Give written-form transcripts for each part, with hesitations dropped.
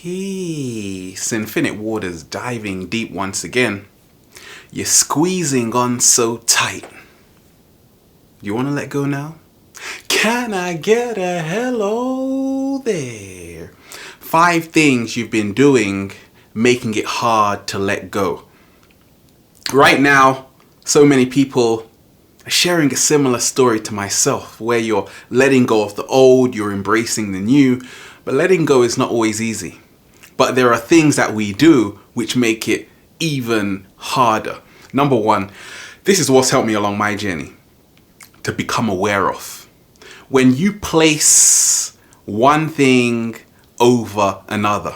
Peace. Infinite waters diving deep once again. You're squeezing on so tight. You want to let go now? Can I get a hello there? 5 things you've been doing making it hard to let go. Right now, so many people are sharing a similar story to myself, where you're letting go of the old, you're embracing the new, but letting go is not always easy. But there are things that we do which make it even harder. Number 1, this is what's helped me along my journey to become aware of. When you place one thing over another,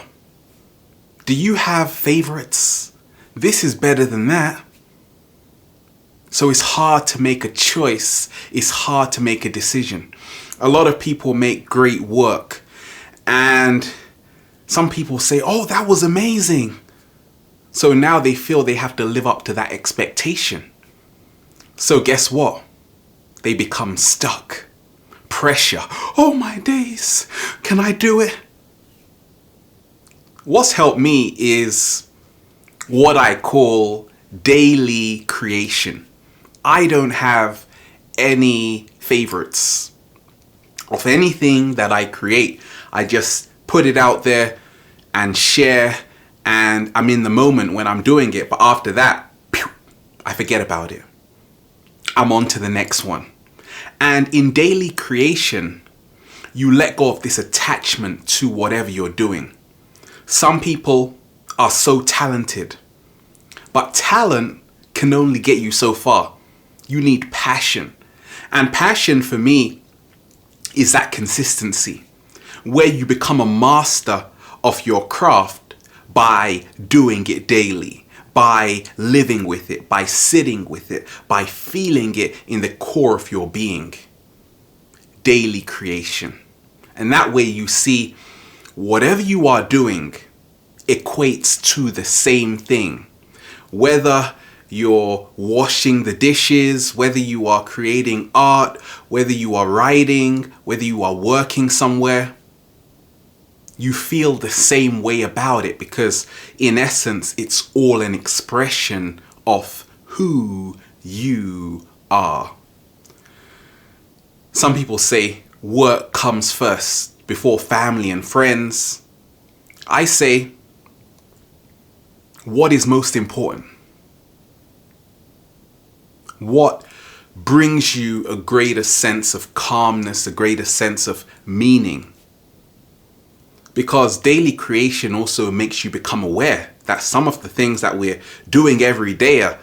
do you have favorites? This is better than that. So it's hard to make a choice. It's hard to make a decision. A lot of people make great work, and some people say, oh, that was amazing. So now they feel they have to live up to that expectation. So guess what? They become stuck. Pressure. Oh my days. Can I do it? What's helped me is what I call daily creation. I don't have any favorites of anything that I create. I just put it out there and share, and I'm in the moment when I'm doing it. But after that, I forget about it. I'm on to the next one. And in daily creation, you let go of this attachment to whatever you're doing. Some people are so talented, but talent can only get you so far. You need passion. And passion for me is that consistency, where you become a master of your craft by doing it daily, by living with it, by sitting with it, by feeling it in the core of your being. Daily creation. And that way you see whatever you are doing equates to the same thing. Whether you're washing the dishes, whether you are creating art, whether you are writing, whether you are working somewhere, you feel the same way about it, because in essence, it's all an expression of who you are. Some people say work comes first before family and friends. I say, what is most important? What brings you a greater sense of calmness, a greater sense of meaning? Because daily creation also makes you become aware that some of the things that we're doing every day are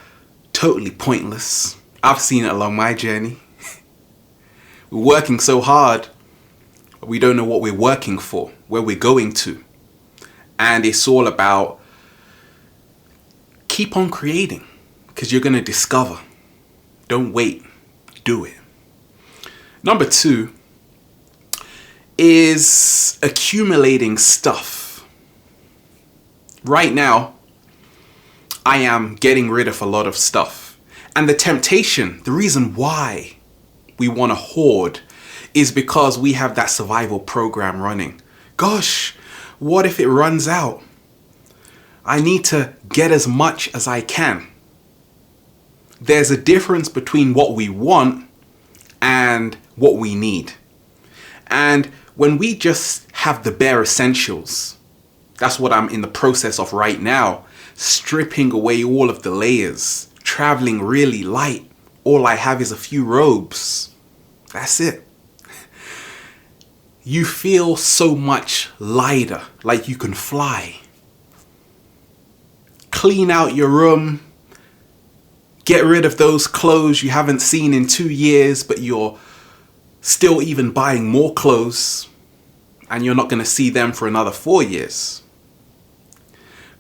totally pointless. I've seen it along my journey. We're working so hard, but we don't know what we're working for, where we're going to. And it's all about keep on creating, because you're going to discover. Don't wait, do it. Number 2 is accumulating stuff. Right now, I am getting rid of a lot of stuff. And the temptation, the reason why we want to hoard is because we have that survival program running. Gosh, what if it runs out? I need to get as much as I can. There's a difference between what we want and what we need. And when we just have the bare essentials, that's what I'm in the process of right now, stripping away all of the layers, traveling really light. All I have is a few robes. That's it. You feel so much lighter, like you can fly. Clean out your room. Get rid of those clothes you haven't seen in 2 years, but you're still even buying more clothes, and you're not going to see them for another 4 years.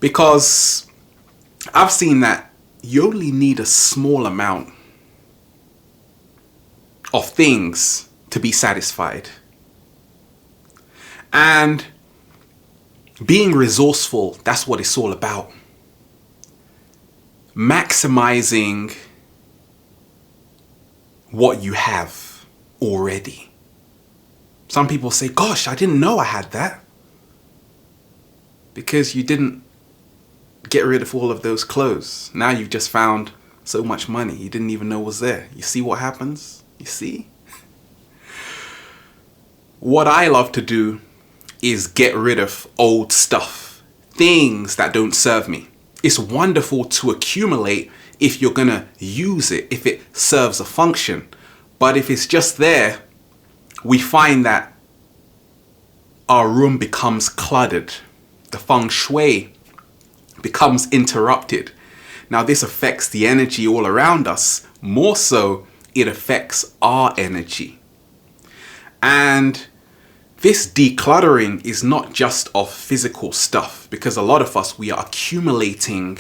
Because I've seen that you only need a small amount of things to be satisfied. And being resourceful, that's what it's all about. Maximizing what you have already. Some people say, gosh, I didn't know I had that. Because you didn't get rid of all of those clothes. Now you've just found so much money you didn't even know was there. You see what happens? You see? What I love to do is get rid of old stuff, things that don't serve me. It's wonderful to accumulate if you're gonna use it, if it serves a function. But if it's just there, we find that our room becomes cluttered. The feng shui becomes interrupted. Now this affects the energy all around us. More so, it affects our energy. And this decluttering is not just of physical stuff, because a lot of us, we are accumulating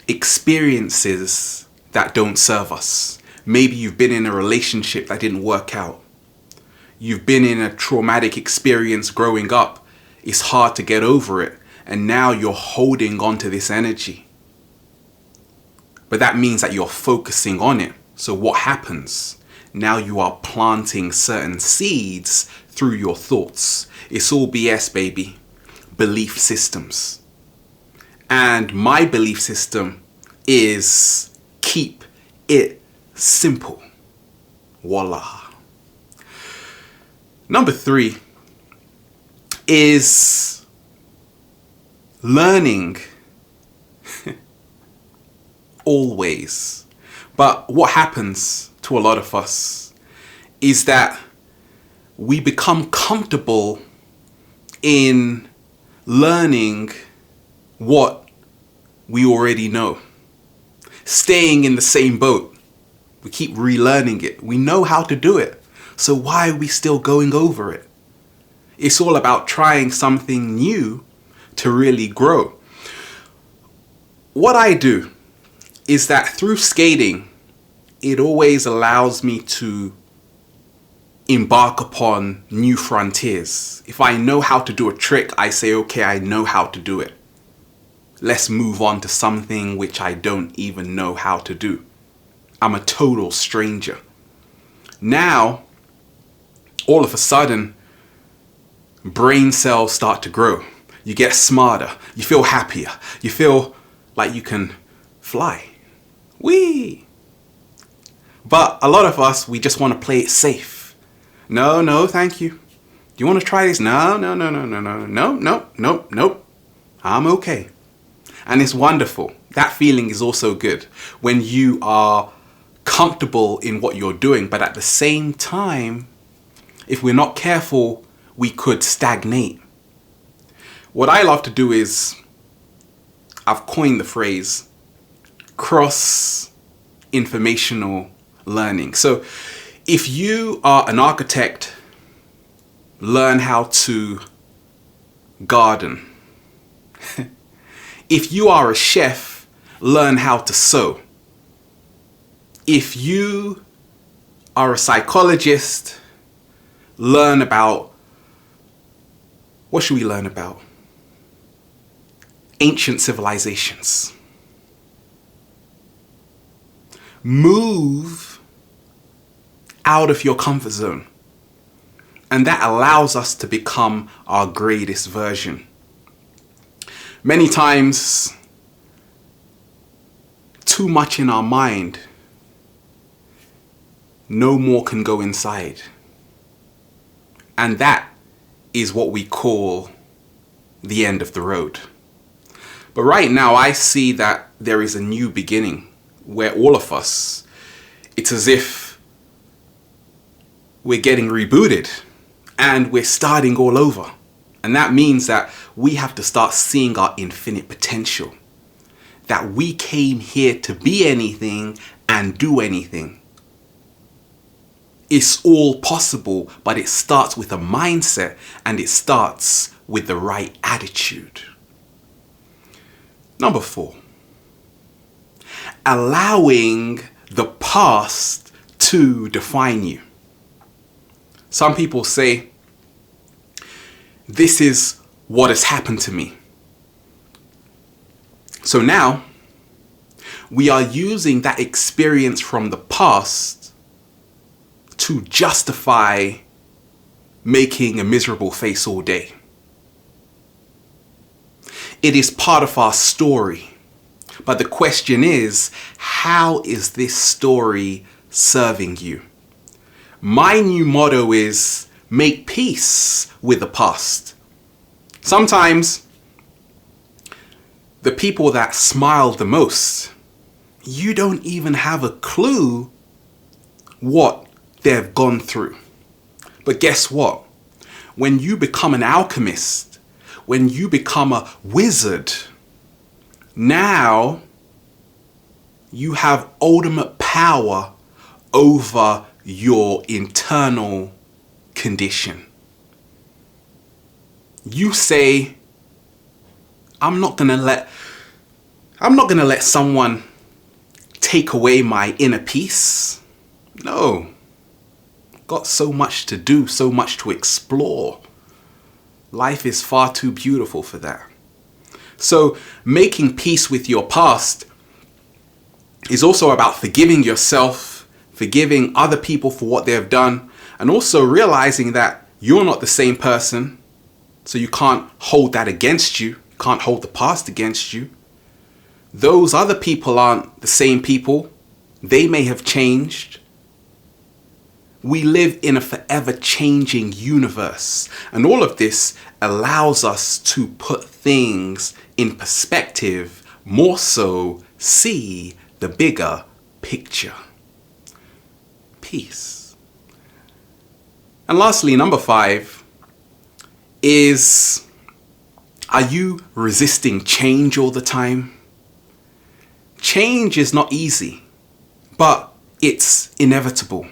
experiences that don't serve us. Maybe you've been in a relationship that didn't work out. You've been in a traumatic experience growing up. It's hard to get over it. And now you're holding on to this energy. But that means that you're focusing on it. So what happens? Now you are planting certain seeds through your thoughts. It's all BS, baby. Belief systems. And my belief system is keep it simple. Voila. Number 3 is learning. Always. But what happens to a lot of us is that we become comfortable in learning what we already know. Staying in the same boat. We keep relearning it. We know how to do it. So why are we still going over it? It's all about trying something new to really grow. What I do is that through skating, it always allows me to embark upon new frontiers. If I know how to do a trick, I say, okay, I know how to do it. Let's move on to something which I don't even know how to do. I'm a total stranger. Now, all of a sudden, brain cells start to grow. You get smarter. You feel happier. You feel like you can fly. Whee! But a lot of us, we just want to play it safe. No, thank you. Do you want to try this? No. I'm okay. And it's wonderful. That feeling is also good when you are comfortable in what you're doing. But at the same time, if we're not careful, we could stagnate. What I love to do is, I've coined the phrase, cross-informational learning. So if you are an architect, learn how to garden. If you are a chef, learn how to sew. If you are a psychologist, learn about, what should we learn about? Ancient civilizations. Move out of your comfort zone. And that allows us to become our greatest version. Many times, too much in our mind, no more can go inside. And that is what we call the end of the road. But right now, I see that there is a new beginning where all of us, it's as if we're getting rebooted and we're starting all over. And that means that we have to start seeing our infinite potential. That we came here to be anything and do anything. It's all possible, but it starts with a mindset and it starts with the right attitude. Number 4, allowing the past to define you. Some people say, this is what has happened to me. So now, we are using that experience from the past to justify making a miserable face all day. It is part of our story. But the question is, how is this story serving you? My new motto is make peace with the past. Sometimes the people that smile the most, you don't even have a clue what they've gone through. But guess what? When you become an alchemist, when you become a wizard, now you have ultimate power over your internal condition. You say, I'm not gonna let someone take away my inner peace. No. Got so much to do, so much to explore. Life is far too beautiful for that. So making peace with your past is also about forgiving yourself, forgiving other people for what they have done, and also realizing that you're not the same person, so you can't hold that against you, can't hold the past against you. Those other people aren't the same people. They may have changed. We live in a forever changing universe, and all of this allows us to put things in perspective, more so see the bigger picture. Peace. And lastly, number 5 is, are you resisting change all the time? Change is not easy, but it's inevitable.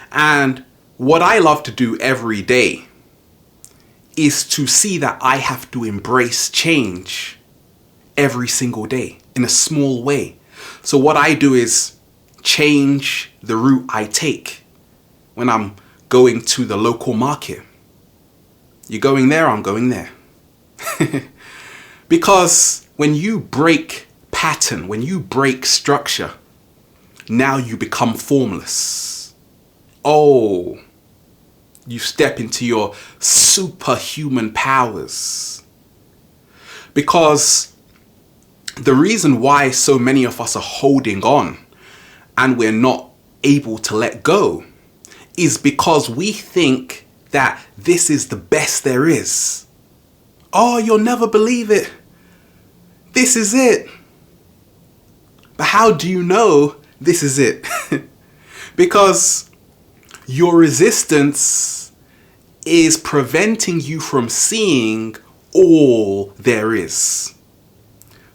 And what I love to do every day is to see that I have to embrace change every single day in a small way. So what I do is change the route I take when I'm going to the local market. You're going there, I'm going there. Because when you break pattern, when you break structure, now you become formless. Oh, you step into your superhuman powers. Because the reason why so many of us are holding on and we're not able to let go is because we think that this is the best there is. Oh, you'll never believe it. This is it. But how do you know this is it? Because your resistance is preventing you from seeing all there is.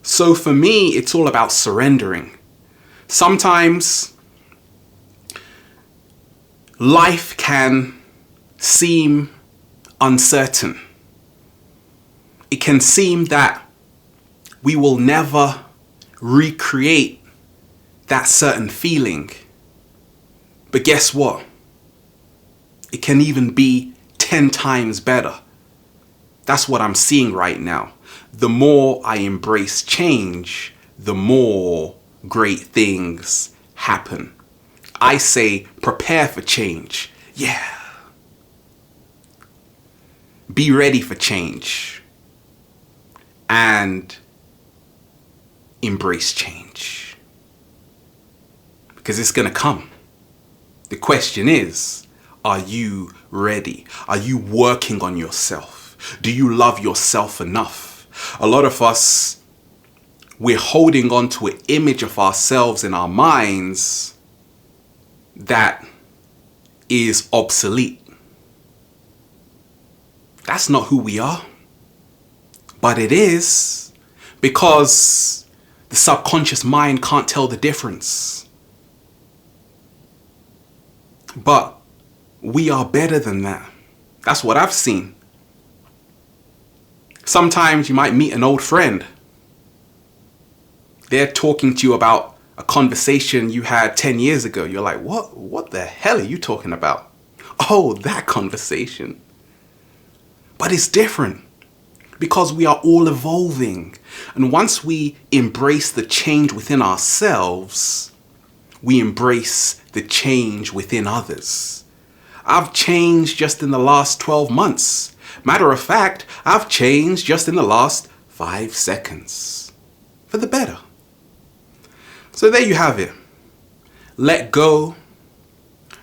So for me, it's all about surrendering. Sometimes life can seem uncertain. It can seem that we will never recreate that certain feeling. But guess what? It can even be 10 times better. That's what I'm seeing right now. The more I embrace change, the more great things happen. I say prepare for change. Yeah. Be ready for change. And embrace change. Because it's going to come. The question is, are you ready? Are you working on yourself? Do you love yourself enough? A lot of us, we're holding on to an image of ourselves in our minds that is obsolete. That's not who we are. But it is, because the subconscious mind can't tell the difference. But we are better than that. That's what I've seen. Sometimes you might meet an old friend. They're talking to you about a conversation you had 10 years ago. You're like, what the hell are you talking about? Oh, that conversation. But it's different because we are all evolving. And once we embrace the change within ourselves, we embrace the change within others. I've changed just in the last 12 months. Matter of fact, I've changed just in the last 5 seconds for the better. So there you have it. Let go,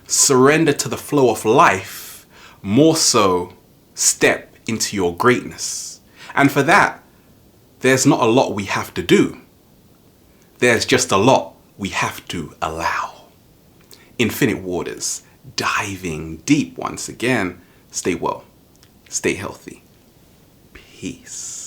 surrender to the flow of life, more so step into your greatness. And for that, there's not a lot we have to do. There's just a lot we have to allow. Infinite waters, diving deep once again. Stay well, stay healthy. Peace.